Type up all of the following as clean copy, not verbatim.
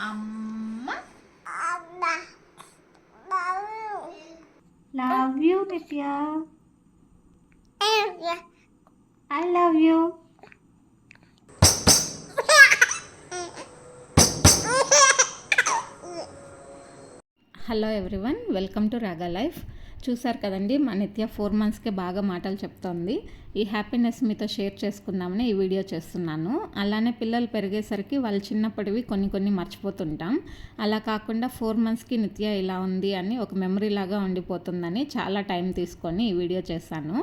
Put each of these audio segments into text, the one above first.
అమ్మ love you నిత్య. I love you. Hello everyone, welcome to రాగా లైఫ్. చూసారు కదండి, మా నిత్య 4 monthsకే బాగా మాటలు చెప్తోంది. ఈ హ్యాపీనెస్ మీతో షేర్ చేసుకుందామని ఈ వీడియో చేస్తున్నాను. అలానే పిల్లలు పెరిగేసరికి వాళ్ళు చిన్నప్పటివి కొన్ని మర్చిపోతుంటాం. అలా కాకుండా 4 monthsకి నిత్య ఇలా ఉంది అని ఒక మెమరీ లాగా ఉండిపోతుందని చాలా టైం తీసుకొని ఈ వీడియో చేశాను.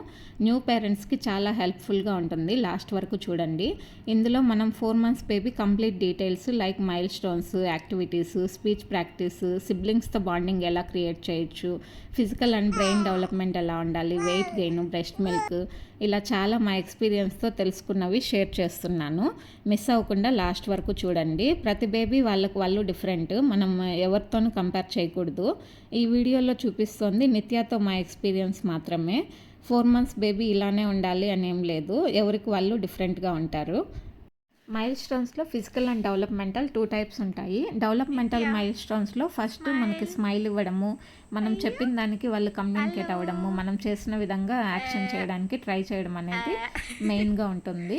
న్యూ పేరెంట్స్కి చాలా హెల్ప్ఫుల్గా ఉంటుంది. లాస్ట్ వరకు చూడండి. ఇందులో మనం 4 months baby complete details like milestones, activities, speech practice, సిబ్లింగ్స్తో బాండింగ్ ఎలా క్రియేట్ చేయొచ్చు, ఫిజికల్ అండ్ బ్రెయిన్ డెవలప్మెంట్ ఎలా ఉండాలి, వెయిట్ గెయిన్, బ్రెస్ట్ మిల్క్, ఇలా చాలా మా ఎక్స్పీరియన్స్తో తెలుసుకున్నవి షేర్ చేస్తున్నాను. మిస్ అవ్వకుండా లాస్ట్ వరకు చూడండి. ప్రతి బేబీ వాళ్ళు డిఫరెంట్. మనం ఎవరితోనూ కంపేర్ చేయకూడదు. ఈ వీడియోలో చూపిస్తోంది నిత్యతో మా ఎక్స్పీరియన్స్ మాత్రమే. 4 months బేబీ ఇలానే ఉండాలి అనేం లేదు. ఎవరికి వాళ్ళు డిఫరెంట్గా ఉంటారు. మైల్ స్టోన్స్లో ఫిజికల్ అండ్ డెవలప్మెంటల్ 2 types ఉంటాయి. డెవలప్మెంటల్ మైల్ స్టోన్స్లో ఫస్ట్ మనకి స్మైల్ ఇవ్వడము, మనం చెప్పిన దానికి వాళ్ళు కమ్యూనికేట్ అవ్వడము, మనం చేసిన విధంగా యాక్షన్ చేయడానికి ట్రై చేయడం అనేది మెయిన్గా ఉంటుంది.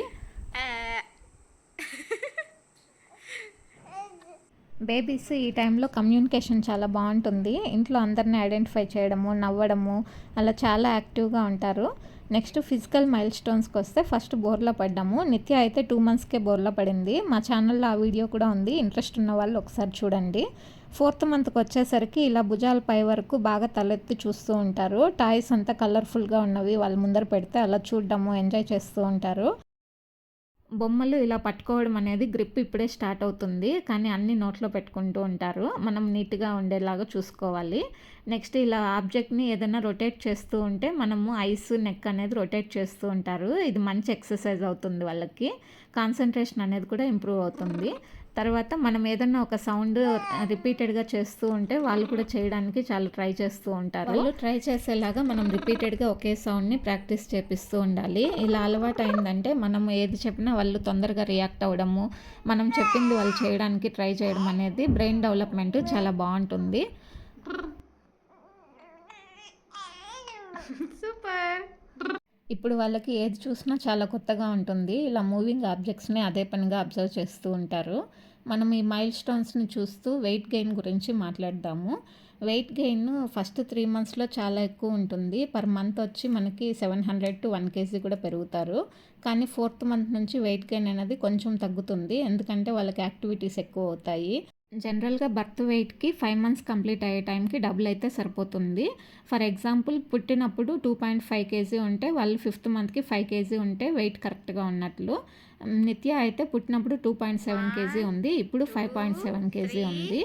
బేబీస్ ఈ టైంలో కమ్యూనికేషన్ చాలా బాగుంటుంది. ఇంట్లో అందరినీ ఐడెంటిఫై చేయడము, నవ్వడము, అలా చాలా యాక్టివ్గా ఉంటారు. నెక్స్ట్ ఫిజికల్ మైల్ స్టోన్స్కి వస్తే ఫస్ట్ బోర్లా పడ్డాము. నిత్య అయితే 2 monthsకే బోర్లా పడింది. మా ఛానల్లో ఆ వీడియో కూడా ఉంది. ఇంట్రెస్ట్ ఉన్న వాళ్ళు ఒకసారి చూడండి. 4th monthకి వచ్చేసరికి ఇలా భుజాల పై వరకు బాగా తలెత్తి చూస్తూ ఉంటారు. టాయ్స్ అంతా కలర్ఫుల్గా ఉన్నవి వాళ్ళ ముందర పెడితే అలా చూడడము, ఎంజాయ్ చేస్తూ ఉంటారు. బొమ్మలు ఇలా పట్టుకోవడం అనేది గ్రిప్ ఇప్పుడే స్టార్ట్ అవుతుంది, కానీ అన్ని నోట్లో పెట్టుకుంటూ ఉంటారు. మనం నీట్గా ఉండేలాగా చూసుకోవాలి. నెక్స్ట్ ఇలా ఆబ్జెక్ట్ని ఏదైనా రొటేట్ చేస్తూ ఉంటే మనము ఐస్, నెక్ అనేది రొటేట్ చేస్తూ ఉంటారు. ఇది మంచి ఎక్సర్సైజ్ అవుతుంది. వాళ్ళకి కాన్సన్ట్రేషన్ అనేది కూడా ఇంప్రూవ్ అవుతుంది. తర్వాత మనం ఏదన్నా ఒక సౌండ్ రిపీటెడ్గా చేస్తూ ఉంటే వాళ్ళు కూడా చేయడానికి చాలా ట్రై చేస్తూ ఉంటారు. వాళ్ళు ట్రై చేసేలాగా మనం రిపీటెడ్గా ఒకే సౌండ్ని ప్రాక్టీస్ చేపిస్తూ ఉండాలి. ఇలా అలవాటు అయిందంటే మనం ఏది చెప్పినా వాళ్ళు తొందరగా రియాక్ట్ అవ్వడము, మనం చెప్పింది వాళ్ళు చేయడానికి ట్రై చేయడం అనేది బ్రెయిన్ డెవలప్మెంట్ చాలా బాగుంటుంది. సూపర్. ఇప్పుడు వాళ్ళకి ఏది చూసినా చాలా కొత్తగా ఉంటుంది. ఇలా మూవింగ్ ఆబ్జెక్ట్స్ని అదే పనిగా అబ్జర్వ్ చేస్తూ ఉంటారు. మనం ఈ మైల్ స్టోన్స్ని చూస్తూ వెయిట్ గెయిన్ గురించి మాట్లాడదాము. వెయిట్ గెయిన్ ఫస్ట్ 3 monthsలో చాలా ఎక్కువ ఉంటుంది. పర్ మంత్ వచ్చి మనకి 700 to 1 kg కూడా పెరుగుతారు. కానీ 4th month నుంచి వెయిట్ గెయిన్ అనేది కొంచెం తగ్గుతుంది. ఎందుకంటే వాళ్ళకి యాక్టివిటీస్ ఎక్కువ అవుతాయి. జనరల్గా బర్త్ వెయిట్కి 5 months కంప్లీట్ అయ్యే టైంకి డబుల్ అయితే సరిపోతుంది. ఫర్ ఎగ్జాంపుల్ పుట్టినప్పుడు 2.5 kg ఉంటే వాళ్ళు 5th monthకి 5 kg ఉంటే వెయిట్ కరెక్ట్గా ఉన్నట్లు. నిత్య అయితే పుట్టినప్పుడు 2.7 kg ఉంది, ఇప్పుడు 5.7 kg ఉంది.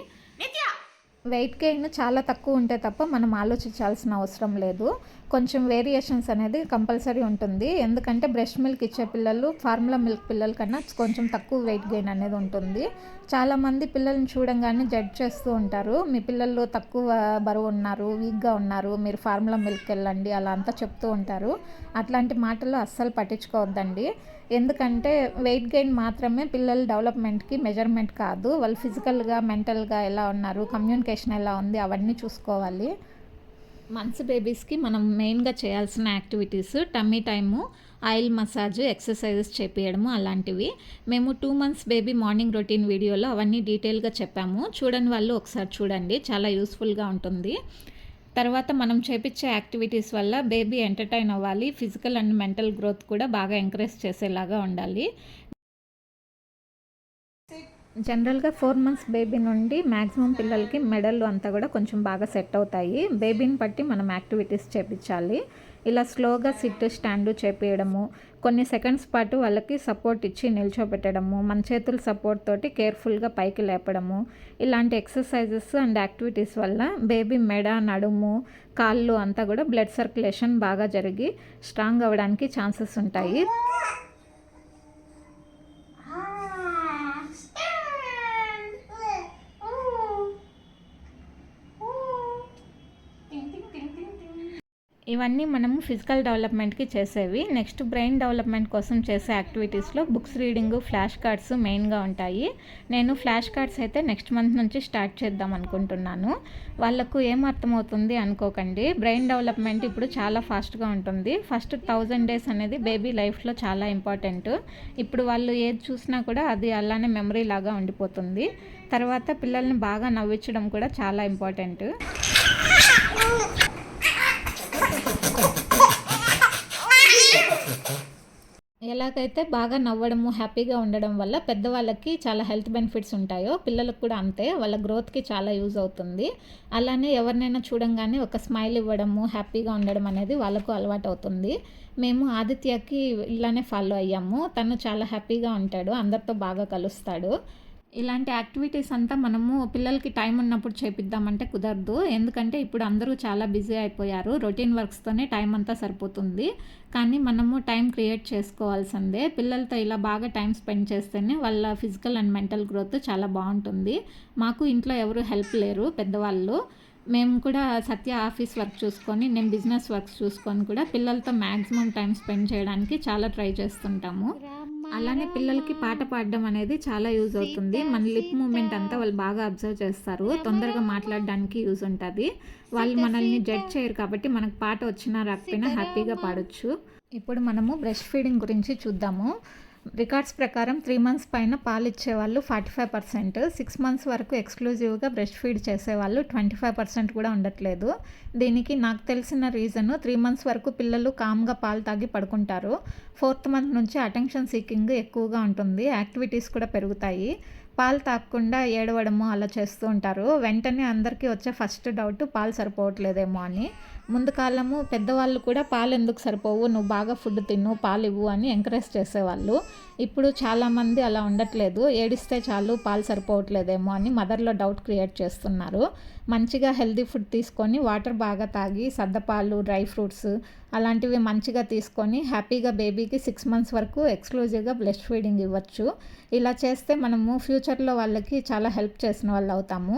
వెయిట్ గెయిన్ చాలా తక్కువ ఉంటే తప్ప మనం ఆలోచించాల్సిన అవసరం లేదు. కొంచెం వేరియేషన్స్ అనేది కంపల్సరీ ఉంటుంది. ఎందుకంటే బ్రెస్ట్ మిల్క్ ఇచ్చే పిల్లలు ఫార్ములా మిల్క్ పిల్లల కన్నా కొంచెం తక్కువ వెయిట్ గెయిన్ అనేది ఉంటుంది. చాలామంది పిల్లల్ని చూడంగానే జడ్జ్ చేస్తూ ఉంటారు. మీ పిల్లలు తక్కువ బరువు ఉన్నారు, వీక్గా ఉన్నారు, మీరు ఫార్ములా మిల్క్ వెళ్ళండి, అలా అంతా చెప్తూ ఉంటారు. అట్లాంటి మాటలు అస్సలు పట్టించుకోవద్దండి. ఎందుకంటే వెయిట్ గెయిన్ మాత్రమే పిల్లల డెవలప్మెంట్కి మెజర్మెంట్ కాదు. వాళ్ళు ఫిజికల్గా, మెంటల్గా ఎలా ఉన్నారు, కమ్యూనికేషన్ ఎలా ఉంది, అవన్నీ చూసుకోవాలి. మంత్స్ బేబీస్కి మనం మెయిన్గా చేయాల్సిన activities tummy time, oil massage, exercises చేపించడము అలాంటివి. మేము 2 months బేబీ మార్నింగ్ రొటీన్ వీడియోలో అవన్నీ డీటెయిల్గా చెప్పాము. చూడని వాళ్ళు ఒకసారి చూడండి, చాలా యూస్ఫుల్గా ఉంటుంది. తర్వాత మనం చేపించే యాక్టివిటీస్ వల్ల బేబీ ఎంటర్టైన్ అవ్వాలి. ఫిజికల్ అండ్ మెంటల్ గ్రోత్ కూడా బాగా ఎంకరేజ్ చేసేలాగా ఉండాలి. జనరల్గా 4 months బేబీ నుండి మ్యాక్సిమం పిల్లలకి మెడళ్ళు అంతా కూడా కొంచెం బాగా సెట్ అవుతాయి. బేబీని బట్టి మనం యాక్టివిటీస్ చేపించాలి. ఇలా స్లోగా సిట్, స్టాండు చేపించడము, కొన్ని సెకండ్స్ పాటు వాళ్ళకి సపోర్ట్ ఇచ్చి నిల్చోబెట్టడము, మన చేతుల సపోర్ట్ తోటి కేర్ఫుల్గా పైకి లేపడము, ఇలాంటి ఎక్సర్సైజెస్ అండ్ యాక్టివిటీస్ వల్ల బేబీ మెడ, నడుము, కాళ్ళు అంతా కూడా బ్లడ్ సర్క్యులేషన్ బాగా జరిగి స్ట్రాంగ్ అవ్వడానికి ఛాన్సెస్ ఉంటాయి. ఇవన్నీ మనము ఫిజికల్ డెవలప్మెంట్కి చేసేవి. నెక్స్ట్ బ్రెయిన్ డెవలప్మెంట్ కోసం చేసే యాక్టివిటీస్లో బుక్స్ రీడింగ్, ఫ్లాష్ కార్డ్స్ మెయిన్గా ఉంటాయి. నేను ఫ్లాష్ కార్డ్స్ అయితే నెక్స్ట్ మంత్ నుంచి స్టార్ట్ చేద్దాం అనుకుంటున్నాను. వాళ్ళకు ఏం అర్థమవుతుంది అనుకోకండి. బ్రెయిన్ డెవలప్మెంట్ ఇప్పుడు చాలా ఫాస్ట్గా ఉంటుంది. ఫస్ట్ 1000 డేస్ అనేది బేబీ లైఫ్లో చాలా ఇంపార్టెంట్. ఇప్పుడు వాళ్ళు ఏది చూసినా కూడా అది అలానే మెమరీ లాగా ఉండిపోతుంది. తర్వాత పిల్లల్ని బాగా నవ్వించడం కూడా చాలా ఇంపార్టెంట్. ఎలాగైతే బాగా నవ్వడము, హ్యాపీగా ఉండడం వల్ల పెద్దవాళ్ళకి చాలా హెల్త్ బెనిఫిట్స్ ఉంటాయో పిల్లలకు కూడా అంతే. వాళ్ళ గ్రోత్కి చాలా యూజ్ అవుతుంది. అలానే ఎవరినైనా చూడంగానే ఒక స్మైల్ ఇవ్వడము, హ్యాపీగా ఉండడం అనేది వాళ్ళకు అలవాటు అవుతుంది. మేము ఆదిత్యకి ఇలానే ఫాలో అయ్యాము. తను చాలా హ్యాపీగా ఉంటాడు, అందరితో బాగా కలుస్తాడు. ఇలాంటి యాక్టివిటీస్ అంతా మనము పిల్లలకి టైం ఉన్నప్పుడు చేపిద్దామంటే కుదరదు. ఎందుకంటే ఇప్పుడు అందరూ చాలా బిజీ అయిపోయారు. రొటీన్ వర్క్స్తోనే టైం అంతా సరిపోతుంది. కానీ మనము టైం క్రియేట్ చేసుకోవాల్సిందే. పిల్లలతో ఇలా బాగా టైం స్పెండ్ చేస్తేనే వాళ్ళ ఫిజికల్ అండ్ మెంటల్ గ్రోత్ చాలా బాగుంటుంది. మాకు ఇంట్లో ఎవరు హెల్ప్ లేరు పెద్దవాళ్ళు. మేము కూడా సత్య ఆఫీస్ వర్క్ చూసుకొని, నేను బిజినెస్ వర్క్స్ చూసుకొని కూడా పిల్లలతో మ్యాక్సిమం టైం స్పెండ్ చేయడానికి చాలా ట్రై చేస్తుంటాము. అలానే పిల్లలకి పాట పాడడం అనేది చాలా యూజ్ అవుతుంది. మన లిప్ మూమెంట్ అంతా వాళ్ళు బాగా అబ్జర్వ్ చేస్తారు. తొందరగా మాట్లాడడానికి యూజ్ ఉంటుంది. వాళ్ళు మనల్ని జడ్జ్ చేయరు కాబట్టి మనకు పాట వచ్చినా రాకపోయినా హ్యాపీగా పాడొచ్చు. ఇప్పుడు మనము బ్రెస్ట్ ఫీడింగ్ గురించి చూద్దాము. రికార్డ్స్ ప్రకారం 3 మంత్స్ పైన పాలు ఇచ్చేవాళ్ళు 45%, 6 మంత్స్ వరకు ఎక్స్క్లూజివ్గా బ్రెస్ట్ ఫీడ్ చేసేవాళ్ళు 25% కూడా ఉండట్లేదు. దీనికి నాకు తెలిసిన రీజను 3 మంత్స్ వరకు పిల్లలు కామ్గా పాలు తాగి పడుకుంటారు. 4th మంత్ నుంచి అటెన్షన్ సీకింగ్ ఎక్కువగా ఉంటుంది, యాక్టివిటీస్ కూడా పెరుగుతాయి. పాలు తాగకుండా ఏడవడము అలా చేస్తూ ఉంటారు. వెంటనే అందరికీ వచ్చే ఫస్ట్ డౌట్ పాలు సరిపోవట్లేదేమో అని. ముందు కాలము పెద్దవాళ్ళు కూడా పాలు ఎందుకు సరిపోవు, నువ్వు బాగా ఫుడ్ తిను, పాలు ఇవ్వు అని ఎంకరేజ్ చేసేవాళ్ళు. ఇప్పుడు చాలామంది అలా ఉండట్లేదు. ఏడిస్తే చాలు పాలు సరిపోవట్లేదేమో అని మదర్లో డౌట్ క్రియేట్ చేస్తున్నారు. మంచిగా హెల్తీ ఫుడ్ తీసుకొని వాటర్ బాగా తాగి సద్దపాలు, డ్రై ఫ్రూట్స్ అలాంటివి మంచిగా తీసుకొని హ్యాపీగా బేబీకి 6 మంత్స్ వరకు ఎక్స్క్లూజివ్గా బ్రెస్ట్ ఫీడింగ్ ఇవ్వచ్చు. ఇలా చేస్తే మనము ఫ్యూచర్లో వాళ్ళకి చాలా హెల్ప్ చేసిన వాళ్ళు అవుతాము.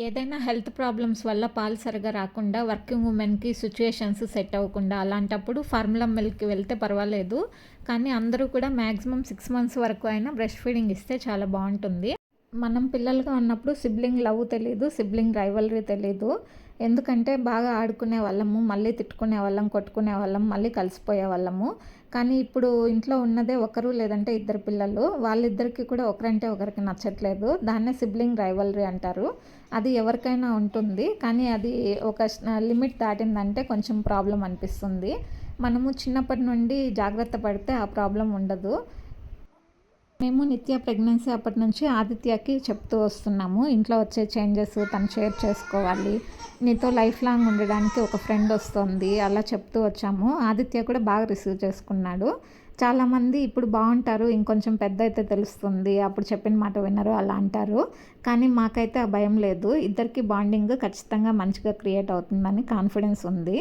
ఏదైనా హెల్త్ ప్రాబ్లమ్స్ వల్ల పాలు సరిగా రాకుండా, వర్కింగ్ ఉమెన్కి సిచ్యుయేషన్స్ సెట్ అవ్వకుండా అలాంటప్పుడు ఫార్ములా మిల్క్కి వెళ్తే పర్వాలేదు. కానీ అందరూ కూడా మ్యాక్సిమం 6 మంత్స్ వరకు అయినా బ్రెస్ట్ ఫీడింగ్ ఇస్తే చాలా బాగుంటుంది. మనం పిల్లలుగా ఉన్నప్పుడు సిబ్లింగ్ లవ్ తెలీదు, సిబ్లింగ్ రైవలరీ తెలీదు. ఎందుకంటే బాగా ఆడుకునే వాళ్ళము, మళ్ళీ తిట్టుకునే వాళ్ళం, కొట్టుకునే వాళ్ళం, మళ్ళీ కలిసిపోయే వాళ్ళము. కానీ ఇప్పుడు ఇంట్లో ఉన్నదే ఒకరు లేదంటే 2 పిల్లలు. వాళ్ళిద్దరికీ కూడా ఒకరంటే ఒకరికి నచ్చట్లేదు. దాన్నే సిబ్లింగ్ రైవలరీ అంటారు. అది ఎవరికైనా ఉంటుంది. కానీ అది ఒక లిమిట్ దాటిందంటే కొంచెం ప్రాబ్లం అనిపిస్తుంది. మనము చిన్నప్పటి నుండి జాగ్రత్త పడితే ఆ ప్రాబ్లం ఉండదు. మేము నిత్య ప్రెగ్నెన్సీ అప్పటి నుంచి ఆదిత్యకి చెప్తూ వస్తున్నాము. ఇంట్లో వచ్చే చేంజెస్ తను షేర్ చేసుకోవాలి, నీతో లైఫ్ లాంగ్ ఉండడానికి ఒక ఫ్రెండ్ వస్తుంది, అలా చెప్తూ వచ్చాము. ఆదిత్య కూడా బాగా రిసీవ్ చేసుకున్నాడు. చాలామంది ఇప్పుడు బాగుంటారు, ఇంకొంచెం పెద్ద అయితే తెలుస్తుంది, అప్పుడు చెప్పిన మాట వినరు అలా అంటారు. కానీ మాకైతే ఆ భయం లేదు. ఇద్దరికి బాండింగ్ ఖచ్చితంగా మంచిగా క్రియేట్ అవుతుందని కాన్ఫిడెన్స్ ఉంది.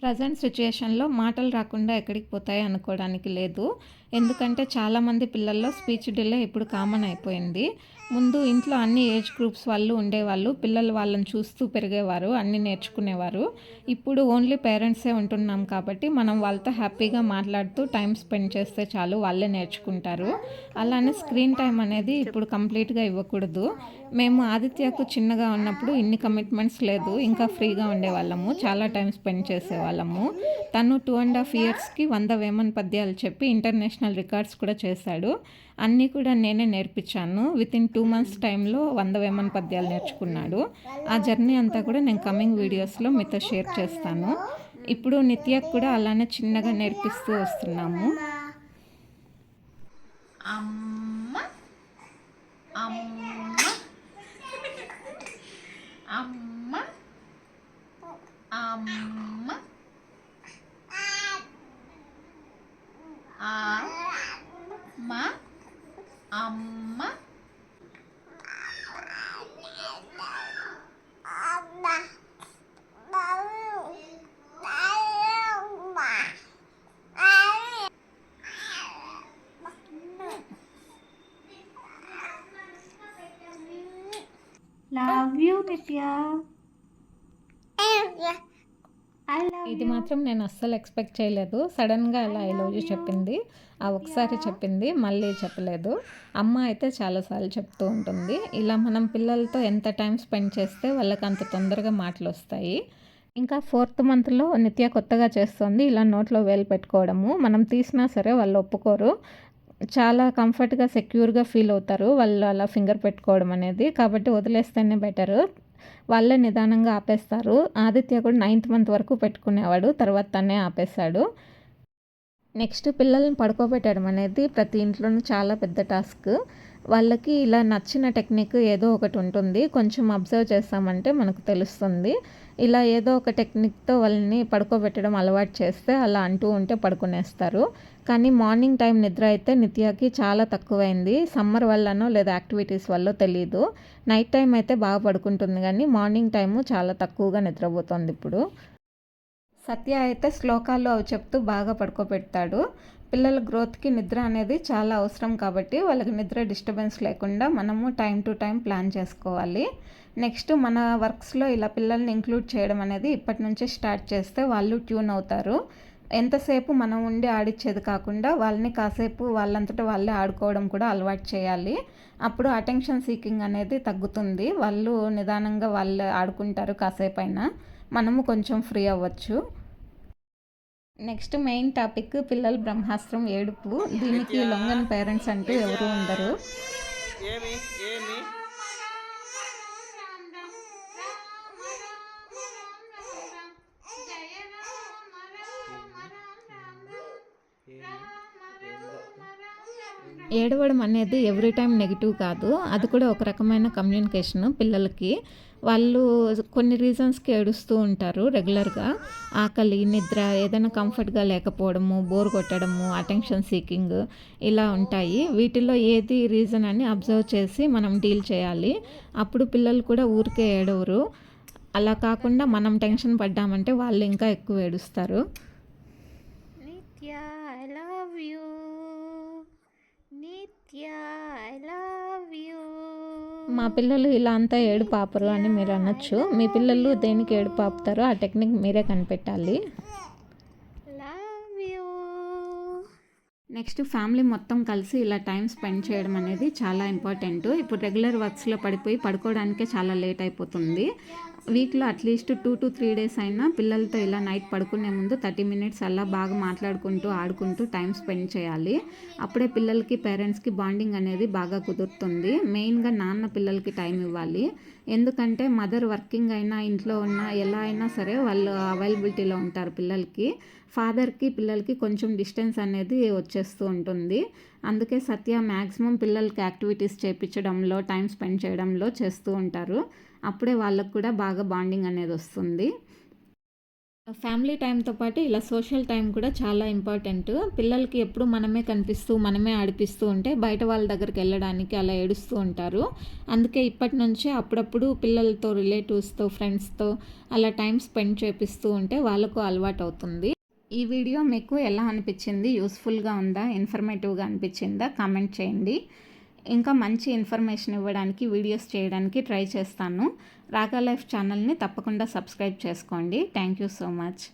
ప్రజెంట్ సిచ్యుయేషన్లో మాటలు రాకుండా ఎక్కడికి పోతాయి అనుకోవడానికి లేదు. ఎందుకంటే చాలామంది పిల్లల్లో స్పీచ్ డిలే ఇప్పుడు కామన్ అయిపోయింది. ముందు ఇంట్లో అన్ని ఏజ్ గ్రూప్స్ వాళ్ళు ఉండేవాళ్ళు, పిల్లలు వాళ్ళని చూస్తూ పెరిగేవారు, అన్నీ నేర్చుకునేవారు. ఇప్పుడు ఓన్లీ పేరెంట్సే ఉంటున్నాం కాబట్టి మనం వాళ్ళతో హ్యాపీగా మాట్లాడుతూ టైం స్పెండ్ చేస్తే చాలు, వాళ్ళే నేర్చుకుంటారు. అలానే స్క్రీన్ టైం అనేది ఇప్పుడు కంప్లీట్గా ఇవ్వకూడదు. మేము ఆదిత్యకు చిన్నగా ఉన్నప్పుడు ఇన్ని కమిట్మెంట్స్ లేదు, ఇంకా ఫ్రీగా ఉండేవాళ్ళము, చాలా టైం స్పెండ్ చేసేవాళ్ళము. తను 2.5 ఇయర్స్కి 100 వేమన పద్యాలు చెప్పి ఇంటర్నేషనల్ రికార్డ్స్ కూడా చేశాడు. అన్నీ కూడా నేనే నేర్పించాను. వితిన్ 2 మంత్స్ టైంలో 100 వేమన పద్యాలు నేర్చుకున్నాడు. ఆ జర్నీ అంతా కూడా నేను కమింగ్ వీడియోస్లో మీతో షేర్ చేస్తాను. ఇప్పుడు నిత్యకు కూడా అలానే చిన్నగా నేర్పిస్తూ వస్తున్నాము. అమ్మ అమ్మ అమ్మ అమ్మ అమ్మ అమ్మ Love you, Nitya. I love ఇది you. మాత్రం నేను అస్సలు ఎక్స్పెక్ట్ చేయలేదు. సడన్‌గా అలా ఐ లవ్ యూ చెప్పింది. ఆ ఒక్కసారి చెప్పింది. మళ్ళీ చెప్పలేదు. అమ్మ అయితే చాలా సార్లు చెప్తూ ఉంటుంది. ఇలా మనం పిల్లలతో ఎంత టైం స్పెండ్ చేస్తే వాళ్ళకి అంత తొందరగా మాటలొస్తాయి. ఇంకా 4థ్ మంత్‌లో నిత్య కొత్తగా చేస్తుంది ఇలా నోట్లో వేలు పెట్టుకోవడము. మనం తీసినా సరే వాళ్ళు ఒప్పుకోరు. చాలా కంఫర్ట్‌గా, సెక్యూర్‌గా ఫీల్ అవుతారు. వాళ్ళు అలా ఫింగర్ పెట్టుకోవడం అనేది. కాబట్టి వదిలేస్తేనే బెటరు. వాళ్ళే నిదానంగా ఆపేస్తారు. ఆదిత్య కూడా 9థ్ మంత్ వరకు పెట్టుకునేవాడు. తర్వాత తనే ఆపేశాడు. నెక్స్ట్ పిల్లల్ని పడుకోబెట్టడం అనేది ప్రతి ఇంట్లోనూ చాలా పెద్ద టాస్క్. వాళ్ళకి ఇలా నచ్చిన టెక్నిక్ ఏదో ఒకటి ఉంటుంది. కొంచెం అబ్జర్వ్ చేస్తామంటే మనకు తెలుస్తుంది. ఇలా ఏదో ఒక టెక్నిక్‌తో వాళ్ళని పడుకోబెట్టడం అలవాటు చేస్తే అలా అంటూ ఉంటే పడుకునేస్తారు. కానీ మార్నింగ్ టైం నిద్ర అయితే నిత్యకి చాలా తక్కువైంది. సమ్మర్ వల్లనో లేదా యాక్టివిటీస్ వల్లో తెలీదు. నైట్ టైం అయితే బాగా పడుకుంటుంది కానీ మార్నింగ్ టైము చాలా తక్కువగా నిద్రపోతుంది ఇప్పుడు. సత్య అయితే శ్లోకాలు అవి చెప్తూ బాగా పడుకోబెడతాడు. పిల్లల గ్రోత్‌కి నిద్ర అనేది చాలా అవసరం కాబట్టి వాళ్ళకి నిద్ర డిస్టర్బెన్స్ లేకుండా మనము టైం టు టైం ప్లాన్ చేసుకోవాలి. నెక్స్ట్ మన వర్క్స్‌లో ఇలా పిల్లల్ని ఇంక్లూడ్ చేయడం అనేది ఇప్పటి నుంచే స్టార్ట్ చేస్తే వాళ్ళు ట్యూన్ అవుతారు. ఎంతసేపు మనం ఉండి ఆడిచ్చేది కాకుండా వాళ్ళని కాసేపు వాళ్ళంతట వాళ్ళే ఆడుకోవడం కూడా అలవాటు చేయాలి. అప్పుడు అటెన్షన్ సీకింగ్ అనేది తగ్గుతుంది. వాళ్ళు నిదానంగా వాళ్ళు ఆడుకుంటారు కాసేపైనా. మనము కొంచెం ఫ్రీ అవ్వచ్చు. నెక్స్ట్ మెయిన్ టాపిక్ పిల్లల బ్రహ్మాస్త్రం ఏడుపు. దీనికి లొంగని పేరెంట్స్ అంటూ ఎవరు ఉండరు. ఏమి ఏమి ఏడవడం అనేది ఎవ్రీ టైం నెగిటివ్ కాదు. అది కూడా ఒక రకమైన కమ్యూనికేషను పిల్లలకి. వాళ్ళు కొన్ని రీజన్స్‌కి ఏడుస్తూ ఉంటారు రెగ్యులర్‌గా. ఆకలి, నిద్ర, ఏదైనా కంఫర్ట్‌గా లేకపోవడము, బోర్ కొట్టడము, అటెన్షన్ సీకింగ్ ఇలా ఉంటాయి. వీటిలో ఏది రీజన్ అని అబ్జర్వ్ చేసి మనం డీల్ చేయాలి. అప్పుడు పిల్లలు కూడా ఊరికే ఏడవరు. అలా కాకుండా మనం టెన్షన్ పడ్డామంటే వాళ్ళు ఇంకా ఎక్కువ ఏడుస్తారు. Nitya, I love you. Nitya, I love you. మా పిల్లలు ఇలా అంతా ఏడుపు ఆపరు అని మీరు అనొచ్చు. మీ పిల్లలు దేనికి ఏడుపు ఆపుతారో ఆ టెక్నిక్ మీరే కనిపెట్టాలి. Love you. నెక్స్ట్ ఫ్యామిలీ మొత్తం కలిసి ఇలా టైం స్పెండ్ చేయడం అనేది చాలా ఇంపార్టెంట్. ఇప్పుడు రెగ్యులర్ వర్క్స్లో పడిపోయి పడుకోవడానికే చాలా లేట్ అయిపోతుంది. వీక్లో అట్లీస్ట్ 2 to 3 డేస్ అయినా పిల్లలతో ఇలా నైట్ పడుకునే ముందు 30 మినిట్స్ అలా బాగా మాట్లాడుకుంటూ ఆడుకుంటూ టైం స్పెండ్ చేయాలి. అప్పుడే పిల్లలకి పేరెంట్స్కి బాండింగ్ అనేది బాగా కుదురుతుంది. మెయిన్గా నాన్న పిల్లలకి టైం ఇవ్వాలి. ఎందుకంటే మదర్ వర్కింగ్ అయినా ఇంట్లో ఉన్న ఎలా అయినా సరే వాళ్ళు అవైలబిలిటీలో ఉంటారు పిల్లలకి. ఫాదర్కి పిల్లలకి కొంచెం డిస్టెన్స్ అనేది వచ్చేస్తూ ఉంటుంది. అందుకే సత్య మ్యాక్సిమం పిల్లలకి యాక్టివిటీస్ చేయించడంలో టైం స్పెండ్ చేయడంలో చేస్తూ ఉంటారు. అప్పుడే వాళ్ళకు కూడా బాగా బాండింగ్ అనేది వస్తుంది. ఫ్యామిలీ టైంతో పాటు ఇలా సోషల్ టైం కూడా చాలా ఇంపార్టెంట్. పిల్లలకి ఎప్పుడు మనమే కనిపిస్తూ మనమే ఆడిపిస్తూ ఉంటే బయట వాళ్ళ దగ్గరికి వెళ్ళడానికి అలా ఏడుస్తూ ఉంటారు. అందుకే ఇప్పటి నుంచే అప్పుడప్పుడు పిల్లలతో, రిలేటివ్స్తో, ఫ్రెండ్స్తో అలా టైం స్పెండ్ చేపిస్తూ ఉంటే వాళ్ళకు అలవాటు అవుతుంది. ఈ వీడియో మీకు ఎలా అనిపించింది? యూస్ఫుల్గా ఉందా? ఇన్ఫర్మేటివ్గా అనిపించిందా? కామెంట్ చేయండి. ఇంకా మంచి ఇన్ఫర్మేషన్ ఇవ్వడానికి వీడియోస్ చేయడానికి ట్రై చేస్తాను. రాగా లైఫ్ ఛానల్ని తప్పకుండా సబ్స్క్రైబ్ చేసుకోండి. Thank you so much.